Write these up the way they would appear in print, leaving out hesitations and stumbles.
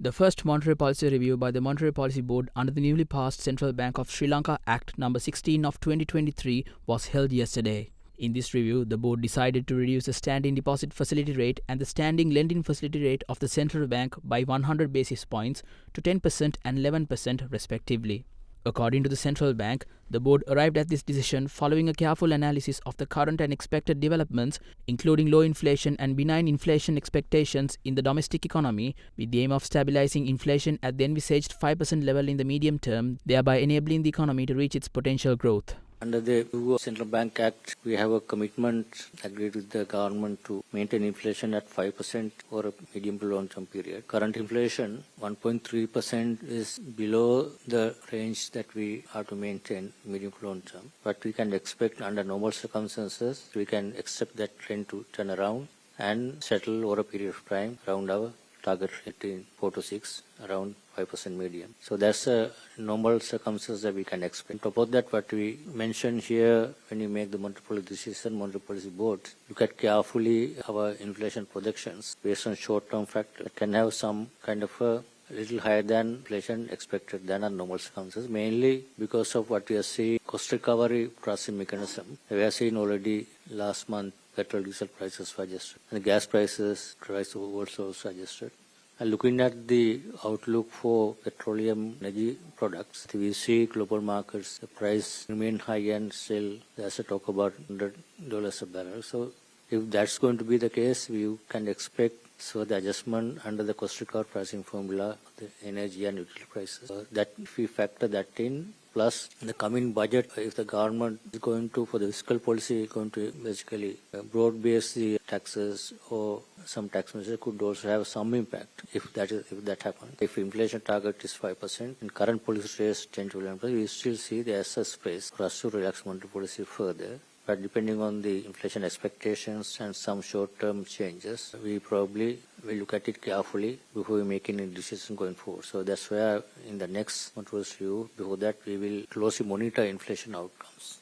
The first monetary policy review by the Monetary Policy Board under the newly passed Central Bank of Sri Lanka Act No. 16 of 2023 was held yesterday. In this review, the board decided to reduce the standing deposit facility rate and the standing lending facility rate of the central bank by 100 basis points to 10% and 11% respectively. According to the central bank, the board arrived at this decision following a careful analysis of the current and expected developments, including low inflation and benign inflation expectations in the domestic economy, with the aim of stabilizing inflation at the envisaged 5% level in the medium term, thereby enabling the economy to reach its potential growth. Under the EU Central Bank Act, we have a commitment agreed with the government to maintain inflation at 5% over a medium to long term period. Current inflation, 1.3%, is below the range that we have to maintain medium to long term. But we can expect under normal circumstances, we can accept that trend to turn around and settle over a period of time around our target rate in 4 to 6, around 5% medium. So that's a normal circumstance that we can expect. On top of that, what we mentioned here, when you make the monetary policy decision, monetary policy board, look at carefully our inflation projections based on short-term factors. It can have some kind of a little higher than inflation expected than our normal circumstances, mainly because of what we are seeing, cost recovery pricing mechanism. We have seen already last month, petrol diesel prices were adjusted, and the gas prices were also adjusted. And looking at the outlook for petroleum energy products, we see global markets, the price remain high and still there's a talk about $100 a barrel. So if that's going to be the case, we can expect the adjustment under the cost recovery pricing formula of the energy and utility prices. That if we factor that in, plus in the coming budget, if the government is going to, for the fiscal policy, going to basically broad base the taxes or some tax measures could also have some impact if that happens. If inflation target is 5% and current policy rates 10 to 11%, we still see there's a space for us to relax monetary policy further. But depending on the inflation expectations and some short-term changes, we probably will look at it carefully before we make any decision going forward. So that's where in the next monetary review, before that, we will closely monitor inflation outcomes.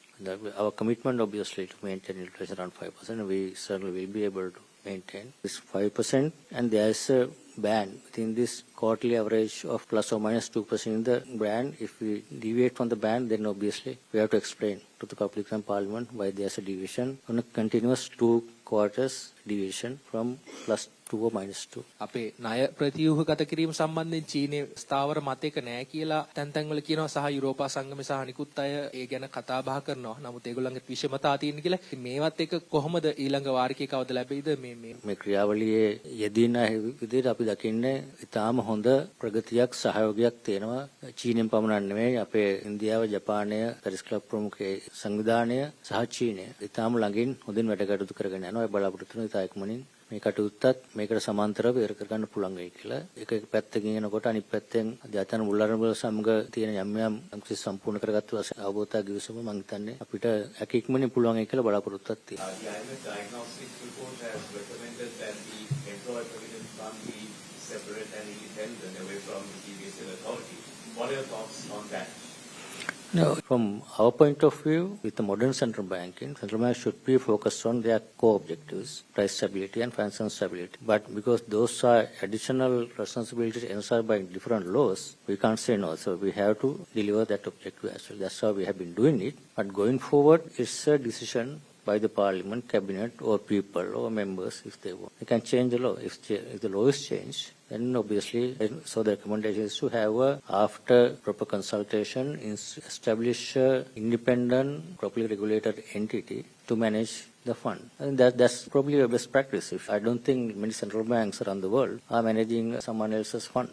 Our commitment, obviously, to maintain inflation around 5%, and we certainly will be able to maintain this 5%. And there's a band within this quarterly average of plus or minus 2% in the band. If we deviate from the band, then obviously we have to explain to the public and parliament why there's a deviation on a continuous 2 quarters deviation from plus 2 or minus 2. අපේ ණය ප්‍රතිව්‍යුහගත කිරීම සම්බන්ධයෙන් චීනයේ ස්ථාවර මතයක නැහැ කියලා තැන් තැන්වල කියනවා සහ යුරෝපා සංගමය සහ අනිකුත් අය ඒ ගැන කතා බහ කරනවා. නමුත් ඒගොල්ලන්ගේ විෂමතා තියෙන කියලා මේවත් එක කොහොමද ඊළඟ වාරිකයේ කවද ලැබෙයිද මේ ක්‍රියාවලියේ යෙදින විදිහට අපි දකින්නේ ඉතාම හොඳ ප්‍රගතියක් සහයෝගයක් තියෙනවා. චීනෙන් පමණක් නෙමෙයි අපේ ඉන්දියාව, ජපානය, පැරිස් ක්ලබ් ප්‍රමුඛ සංවිධානය සහ චීනය ඉතාම ළඟින් හොඳින් වැඩ කටයුතු කරගෙන යනවා. ඒ බලාපොරොත්තු වෙන ඉතා ඉක්මනින් මේ කටයුත්තත් මේකට සමාන්තරව ඉවර කරගන්න පුළුවන් වෙයි කියලා. එක පැත්තකින් එනකොට අනිත් පැත්තෙන් අධ්‍යාපන මුල්ලරඹල සමග තියෙන යම් සම්පූර්ණ කරගත්තු අවබෝධයක් ගිවිසුම මම හිතන්නේ අපිට එක ඉක්මනින් පුළුවන් වෙයි කියලා බලාපොරොත්තුවක් තියෙනවා. The diagnostic report has recommended that the employee provident fund be separate and independent away from the CBSL authority. What are your thoughts on that? No, from our point of view, with the modern central banking, central bank should be focused on their core objectives, price stability and financial stability. But because those are additional responsibilities ensured by different laws, we can't say no. So we have to deliver that objective as well. That's how we have been doing it. But going forward, it's a decision by the parliament, cabinet, or people, or members, if they want. They can change the law. If the law is changed, then obviously, so the recommendation is to have after proper consultation, establish an independent, properly regulated entity to manage the fund. And that's probably a best practice. I don't think many central banks around the world are managing someone else's fund.